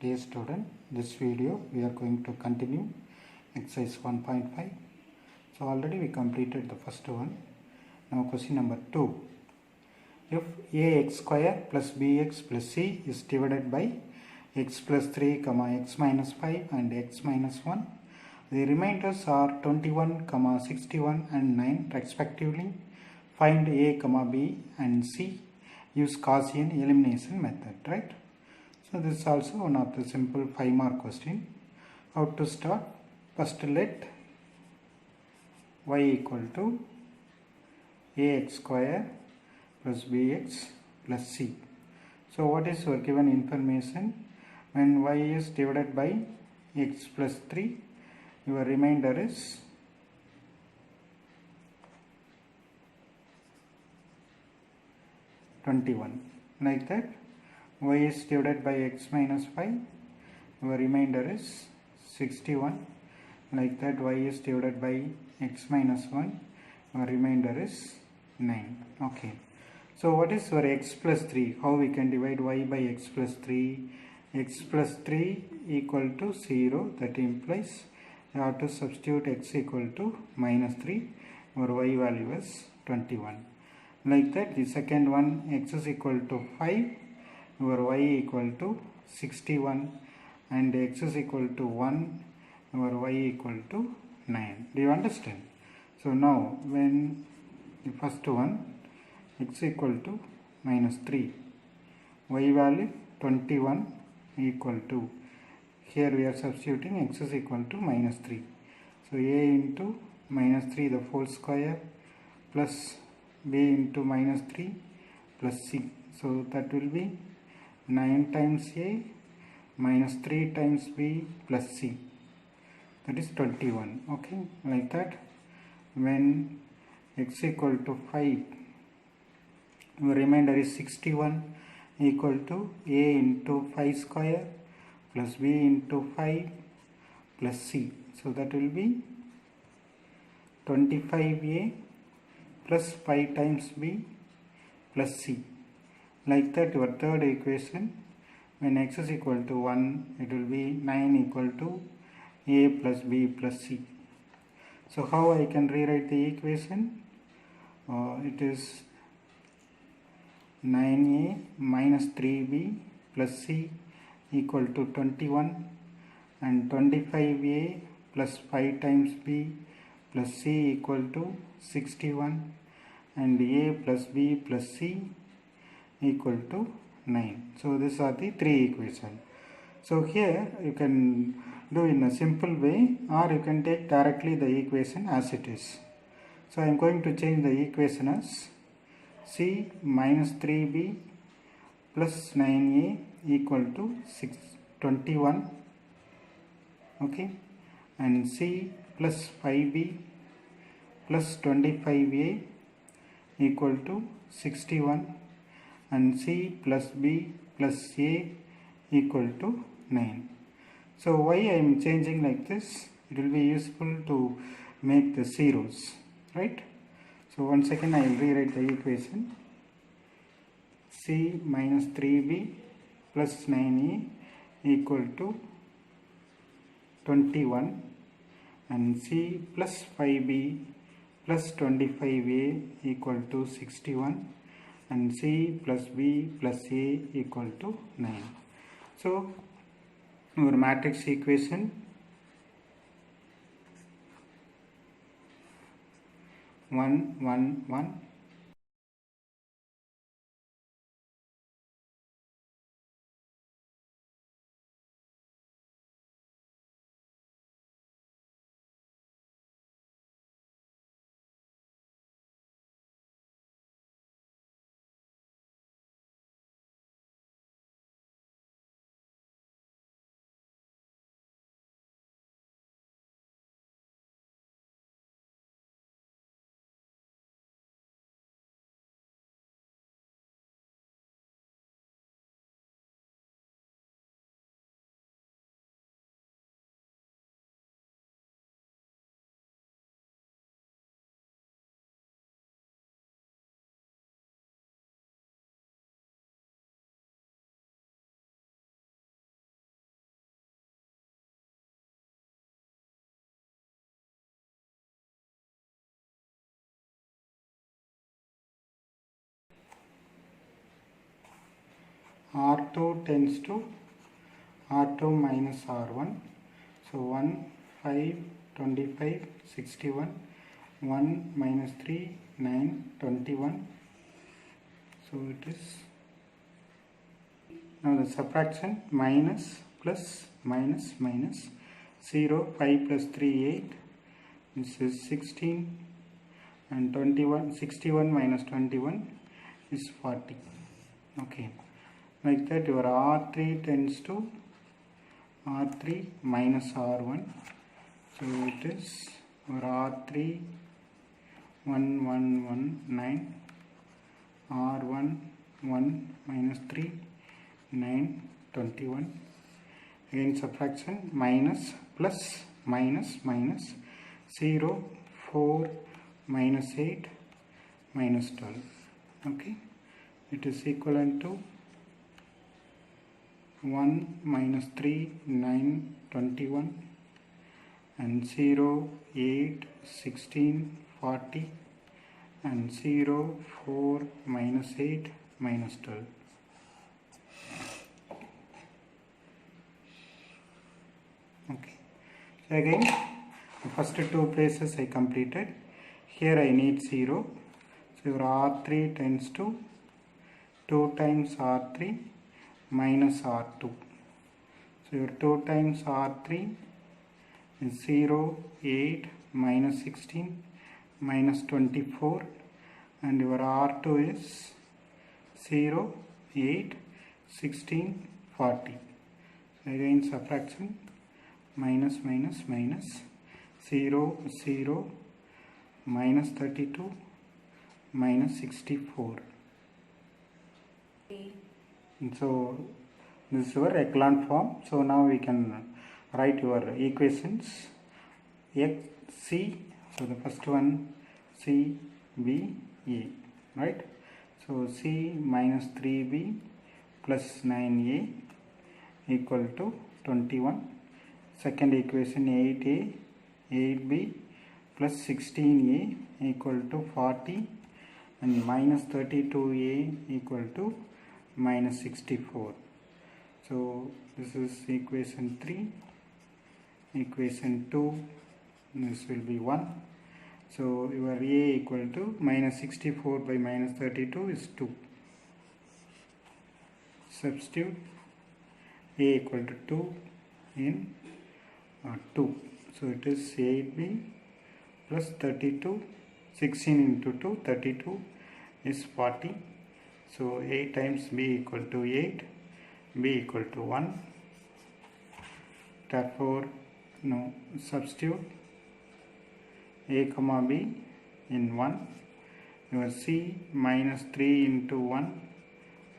Dear student, this video we are going to continue exercise 1.5. So already we completed the first one. Now question number 2. If ax square plus bx plus c is divided by x plus 3, x minus 5 and x minus 1, the remainders are 21, 61 and 9 respectively. Find a, b and c. Use Gaussian elimination method, right? So this is also one of the simple 5-mark question. How to start? First let y equal to ax square plus bx plus c. So what is your given information? When y is divided by x plus 3, your remainder is 21. Like that, y is divided by x minus 5, your remainder is 61. Like that, y is divided by x minus 1, your remainder is 9. Okay. So what is your x plus 3? How we can divide y by x plus 3? X plus 3 equal to 0. That implies you have to substitute x equal to minus 3. Your y value is 21. Like that, the second one, x is equal to 5, your y equal to 61, and x is equal to 1, your y equal to 9. Do you understand? So now, when the first one, x equal to minus 3, y value 21 equal to, here we are substituting x is equal to minus 3. So a into minus 3 the whole square plus b into minus 3 plus c. So that will be 9 times a minus 3 times b plus c. That is 21. Okay, like that. When x equal to 5, the remainder is 61 equal to a into 5 square plus b into 5 plus c. So that will be 25a plus 5 times b plus c. Like that, your third equation, when x is equal to 1, it will be 9 equal to a plus b plus c. So how I can rewrite the equation? It is 9a minus 3b plus c equal to 21, and 25a plus 5 times b plus c equal to 61, and a plus b plus c equal to 9. So these are the three equations. So here you can do in a simple way, or you can take directly the equation as it is. So I am going to change the equation as c minus 3b plus 9a equal to 21, okay, and c plus 5b plus 25a equal to 61, and c plus b plus a equal to 9. So why I am changing like this? It will be useful to make the zeros, right? So once again I will rewrite the equation. C minus 3b plus 9a equal to 21, and c plus 5b plus 25a equal to 61, and c plus b plus a equal to 9. So our matrix equation 1 1 1 R2 tends to R2 minus R1. So 1, 5, 25, 61. 1 minus 3, 9, 21. So it is, now the subtraction, minus, plus, minus, minus, 0, 5 plus 3, 8. This is 16, and 21, 61 minus 21 is 40. Okay, like that your R3 tends to R3 minus R1. So it is your R3 1119, R1 1 minus 3, 9, 21. Again subtraction, minus, plus, minus, minus, 0, 4, minus 8, minus 12. Okay, it is equivalent to 1 minus 3, 9, 21, and 0, 8, 16, 40, and 0, 4, minus 8, minus 12. Okay, so again the first two places I completed. Here I need 0. So your R3 tends to 2 times R3 minus R2. So your 2 times R3 is 0, 8, minus 16, minus 24, and your R2 is 0, 8, 16, 40. Again subtraction, minus, minus, minus, 0, 0, minus 32, minus 64. So this is your echelon form. So now we can write your equations. X, C, so the first one, C, B, A, right? So C minus 3B plus 9A equal to 21. Second equation, 8A, 8B plus 16A equal to 40, and minus 32A equal to minus 64. So this is equation 3. Equation 2, this will be 1. So your A equal to minus 64 by minus 32 is 2. Substitute A equal to 2 in 2. So it is 8B plus 32, 16 into 2, 32 is 40. So A times B equal to 8, B equal to 1. Therefore, now substitute A comma B in 1. Your C minus 3 into 1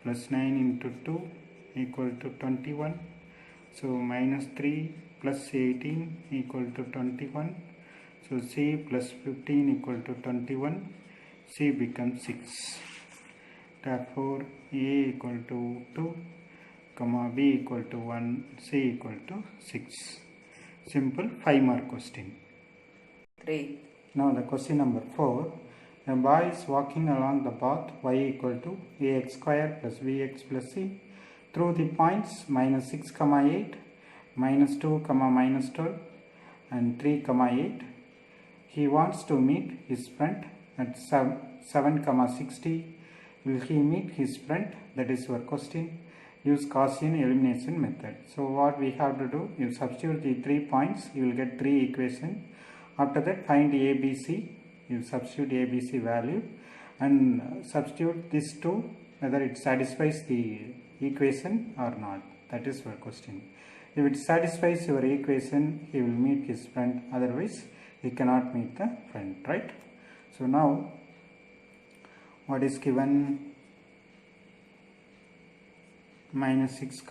plus 9 into 2 equal to 21. So minus 3 plus 18 equal to 21. So C plus 15 equal to 21. C becomes 6. Therefore A equal to 2, comma B equal to 1, C equal to 6. Simple 5-mark question. 3. Now the question number 4. A boy is walking along the path y equal to ax square plus bx plus c through the points minus 6, 8, minus 2, minus 12, and 3, 8. He wants to meet his friend at 7, 60. Will he meet his friend? That is your question. Use Gaussian elimination method. So what we have to do, you substitute the 3 points, you will get 3 equations. After that, find ABC. You substitute ABC value and substitute these two, whether it satisfies the equation or not. That is your question. If it satisfies your equation, he will meet his friend. Otherwise, he cannot meet the friend, right? So now, what is given? Minus 6,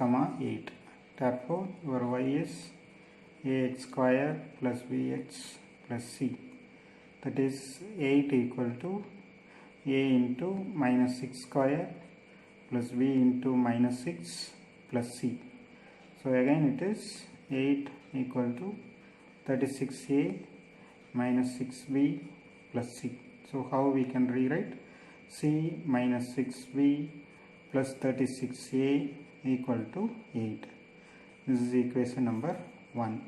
8. Therefore, your y is ax square plus bx plus c. That is 8 equal to a into minus 6 square plus b into minus 6 plus c. So again it is 8 equal to 36a minus 6b plus c. So how we can rewrite? C minus 6b plus 36a equal to 8. This is equation number 1.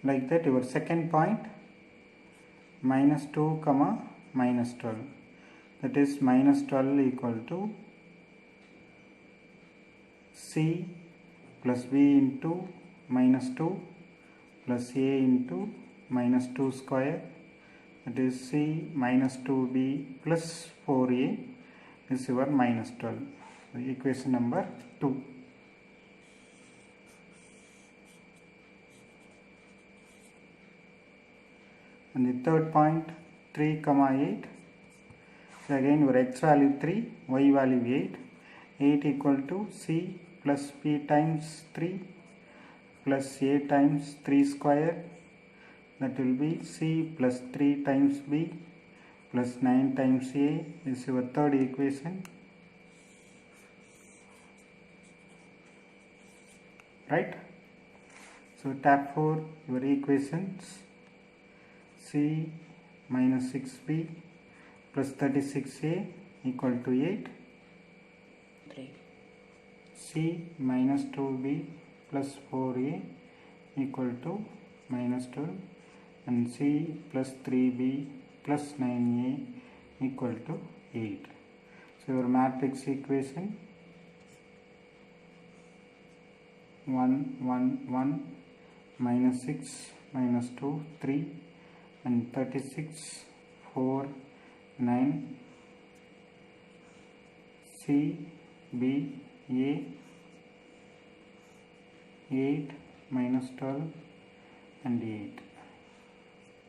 Like that, your second point, minus 2 comma minus 12, that is minus 12 equal to C plus B into minus 2 plus A into minus 2 square, that is C minus 2B plus 4A is your minus 12. So equation number 2. And the third point, 3 comma 8. So again your x value 3, y value 8. 8 equal to C plus B times 3 plus A times 3 square, that will be C plus 3 times B plus 9 times A is your third equation, right? So therefore your equations, C minus 6B plus 36A equal to 8, 3. C minus 2B plus 4A equal to minus 12, and C plus 3B plus 9A equal to 8. So your matrix equation 1 1 1 minus 6 minus 2 3 and 36 4 9, C B A 8 minus 12 and 8.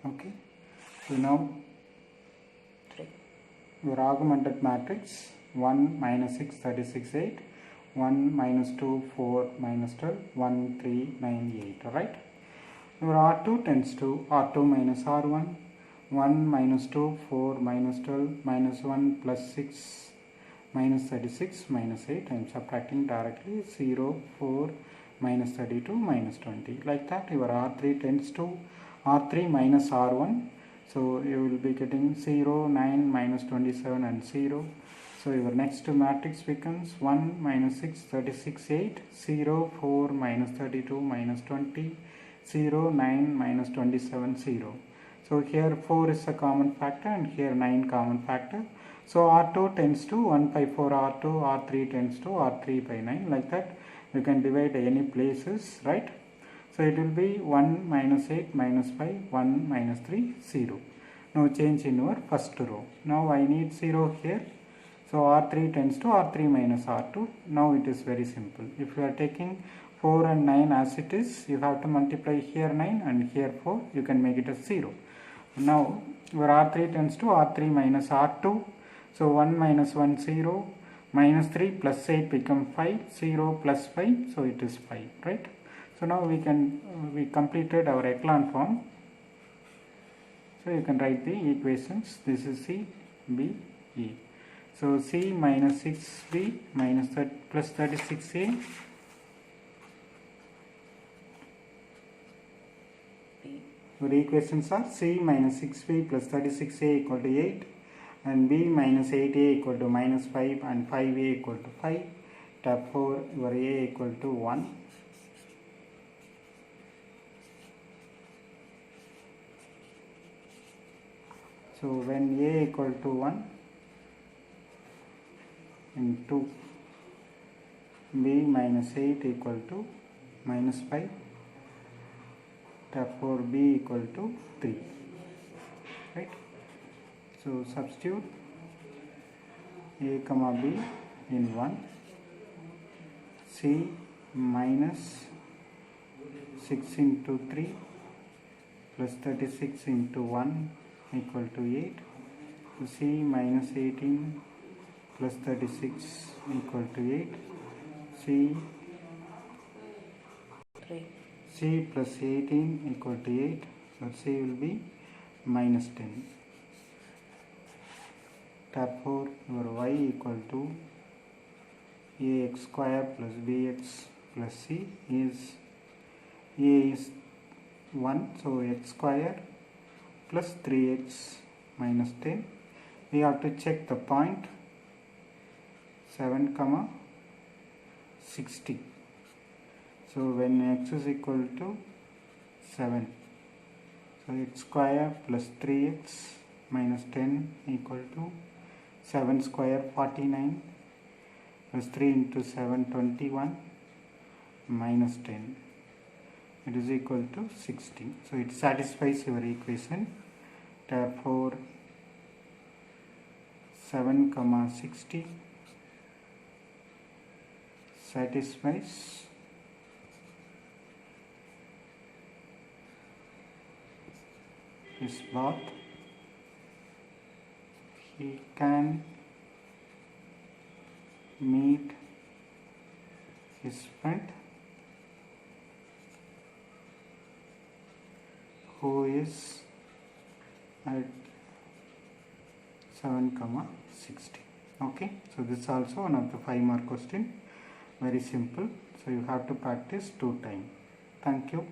Okay, so now 3. your augmented matrix 1 minus 6 36 8, 1 minus 2 4 minus 12, 1 3 9 8. Alright, your R2 tends to R2 minus R1, 1 minus 2 4 minus 12 minus 1 plus 6 minus 36 minus 8. I am subtracting directly 0 4 minus 32 minus 20. Like that, your R3 tends to R3 minus R1. So you will be getting 0 9 minus 27 and 0. So your next matrix becomes 1 minus 6 36 8, 0 4 minus 32 minus 20, 0 9 minus 27 0. So here 4 is a common factor and here 9 common factor. So R2 tends to 1 by 4 R2, R3 tends to R3 by 9. Like that you can divide any places, right? So it will be 1 minus 8 minus 5, 1 minus 3 0. No change in your first row. Now I need 0 here. So R3 tends to R3 minus R2. Now it is very simple. If you are taking 4 and 9 as it is, you have to multiply here 9 and here 4. You can make it as 0. Now your R3 tends to R3 minus R2. So 1 minus 1 0, minus 3 plus 8 become 5, 0 plus 5, so it is 5, right? So now we completed our echelon form. So you can write the equations. This is C, B, E. So C minus 6B minus plus 36A your equations are C minus 6B plus 36A equal to 8 and B minus 8A equal to minus 5 and 5A equal to 5. Therefore your A equal to 1. So when A equal to 1 and 2, B minus 8 equal to minus 5. Therefore B equal to 3, right? So substitute A comma B in 1, C minus 6 into 3 plus 36 into 1 equal to 8. So C minus 18 plus 36 equal to 8. C plus 18 equal to 8. So C will be minus 10. Therefore your y equal to ax square plus bx plus c is a is 1, so x square plus 3x minus 10. we have to check the point 7 comma 60. So when x is equal to 7, so x square plus 3x minus 10 equal to 7 square 49 plus 3 into 7 21 minus 10, it is equal to 16. So it satisfies your equation. Therefore 7 comma 60 satisfies his both. He can meet his friend who is at 7 comma 60. Okay, so this is also one of the 5-mark question. Very simple. So you have to practice 2 times. Thank you.